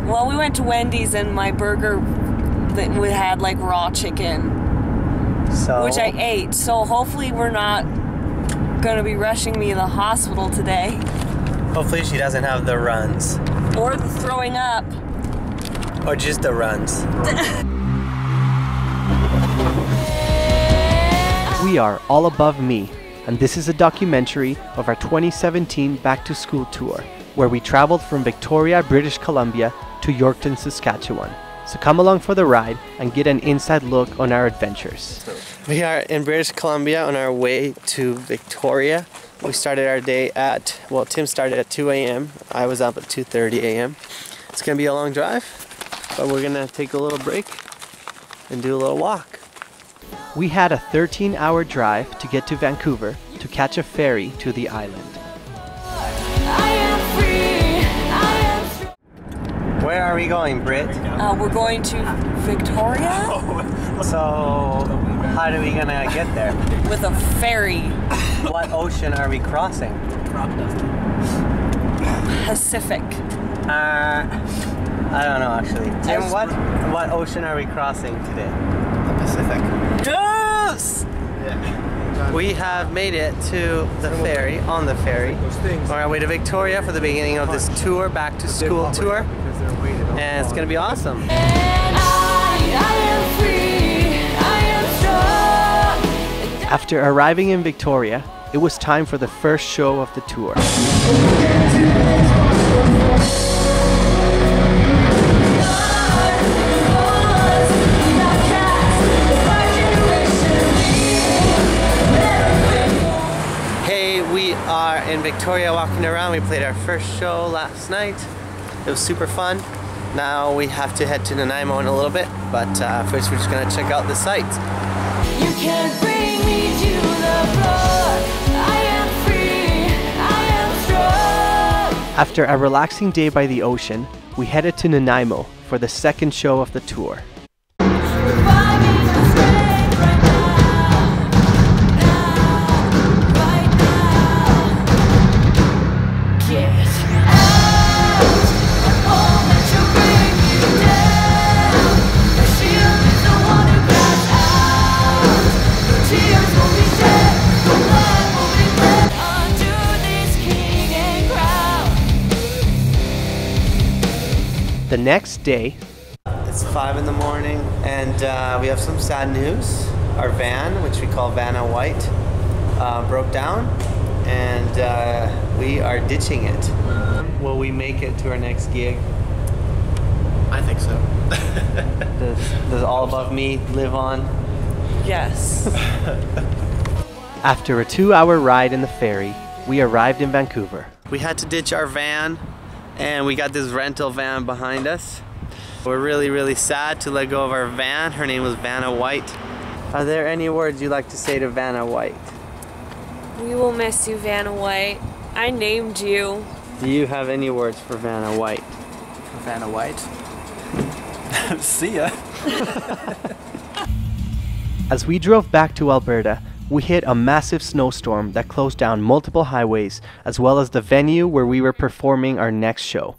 Well, we went to Wendy's and my burger we had like raw chicken, which I ate. So hopefully we're not gonna be rushing me to the hospital today. Hopefully she doesn't have the runs. Or the throwing up. Or just the runs. We are All Above Me, and this is a documentary of our 2017 Back to School tour, where we traveled from Victoria, British Columbia to Yorkton, Saskatchewan. So come along for the ride and get an inside look on our adventures. We are in British Columbia on our way to Victoria. We started our day at, well, Tim started at 2 a.m. I was up at 2:30 a.m. It's gonna be a long drive, but we're gonna take a little break and do a little walk. We had a 13-hour drive to get to Vancouver to catch a ferry to the island. Where are we going, Britt? We're going to Victoria. So, how are we gonna get there? With a ferry. What ocean are we crossing? Pacific. I don't know actually. Tim, what ocean are we crossing today? The Pacific. Yes! We have made it to the ferry, on the ferry. On our way to Victoria for the beginning of this tour, back to school tour. And it's gonna be awesome. After arriving in Victoria, it was time for the first show of the tour. Hey, we are in Victoria walking around. We played our first show last night. It was super fun. Now we have to head to Nanaimo in a little bit, but first we're just gonna check out the sights. You can't bring me to the floor. I am free, I am strong. After a relaxing day by the ocean, we headed to Nanaimo for the second show of the tour. The next day, it's 5 in the morning and we have some sad news. Our van, which we call Vanna White, broke down and we are ditching it. Will we make it to our next gig? I think so. Does All Above Me live on? Yes. after a 2-hour ride in the ferry, we arrived in Vancouver. We had to ditch our van and we got this rental van behind us. We're really sad to let go of our van. Her name was Vanna White. Are there any words you'd like to say to Vanna White? We will miss you, Vanna White. I named you. Do you have any words for Vanna White? For Vanna White? See ya. As we drove back to Alberta, we hit a massive snowstorm that closed down multiple highways, as well as the venue where we were performing our next show.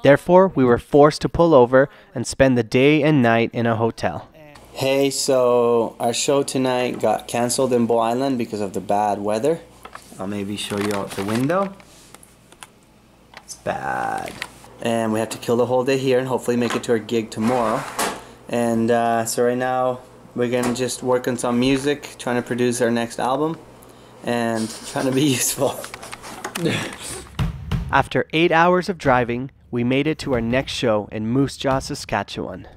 Therefore, we were forced to pull over and spend the day and night in a hotel. Hey, so our show tonight got canceled in Bow Island because of the bad weather. I'll maybe show you out the window. It's bad. And we have to kill the whole day here and hopefully make it to our gig tomorrow. And so right now, we're gonna just work on some music, trying to produce our next album, and trying to be useful. After 8 hours of driving, we made it to our next show in Moose Jaw, Saskatchewan.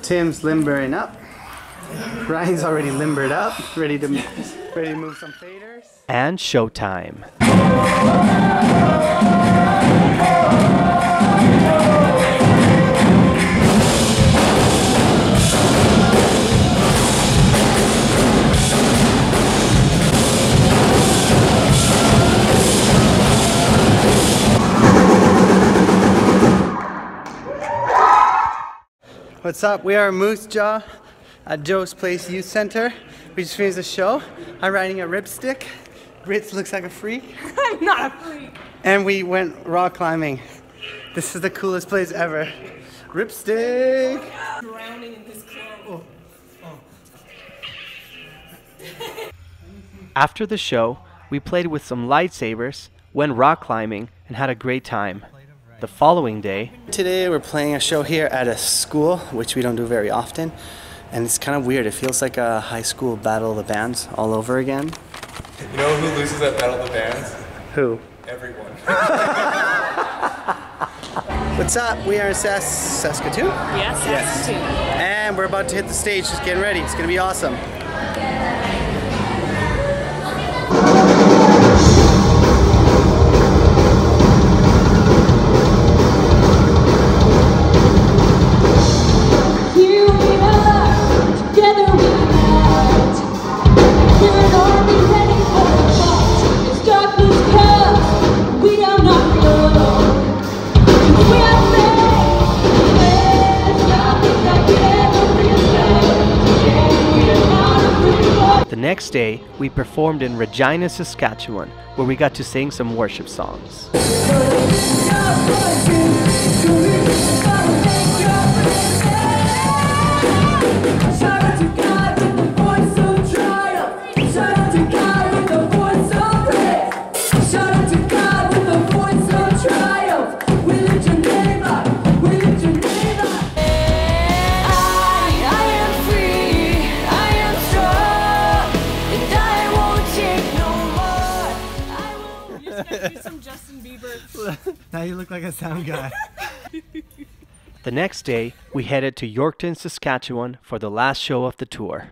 Tim's limbering up. Ryan's already limbered up, ready to move some faders. And showtime. What's up? We are in Moose Jaw at Joe's Place Youth Center. We just finished the show. I'm riding a ripstick Ritz looks like a freak. I'm not a freak. And we went rock climbing. This is the coolest place ever. Ripstick! Drowning in his clothes. After the show, we played with some lightsabers, went rock climbing, and had a great time. The following day, today we're playing a show here at a school, which we don't do very often. And it's kind of weird. It feels like a high school Battle of the Bands all over again. You know who loses at Battle of the Bands? Who? Everyone. What's up? We are in Saskatoon? Yes, Saskatoon. And we're about to hit the stage. Just getting ready. It's going to be awesome. the next day, we performed in Regina, Saskatchewan, where we got to sing some worship songs. Some Justin Bieber. Now you look like a sound guy. The next day, we headed to Yorkton, Saskatchewan for the last show of the tour.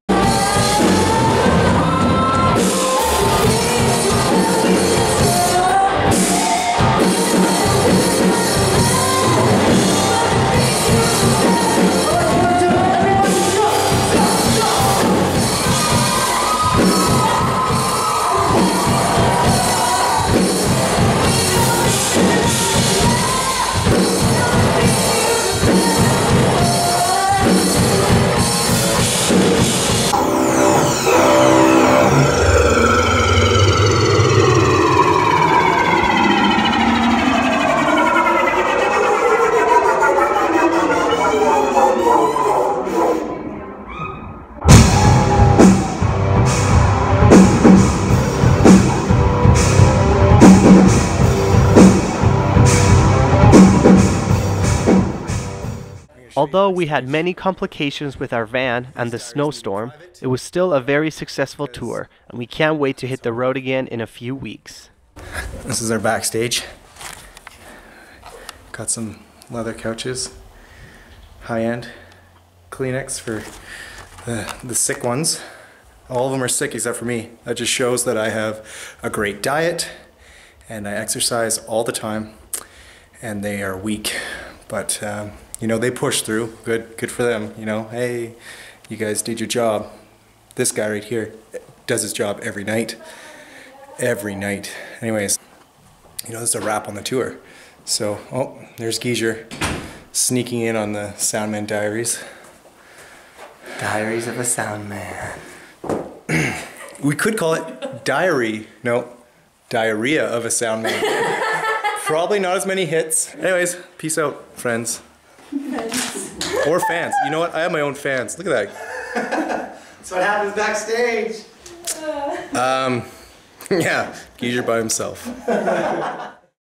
Although we had many complications with our van and the snowstorm, it was still a very successful tour, and we can't wait to hit the road again in a few weeks. This is our backstage. Got some leather couches, high-end Kleenex for the sick ones. All of them are sick except for me. That just shows that I have a great diet and I exercise all the time, and they are weak. But you know, they push through. Good for them. You know, hey, you guys did your job. This guy right here does his job every night. Every night. Anyways, you know, this is a wrap on the tour. So, oh, there's Geezer sneaking in on the Soundman Diaries. Diaries of a Soundman. We could call it Diary. No, Diarrhea of a Soundman. Probably not as many hits. Anyways, peace out, friends. Or fans. You know what? I have my own fans. Look at that. That's what happens backstage. Yeah, Geezer by himself.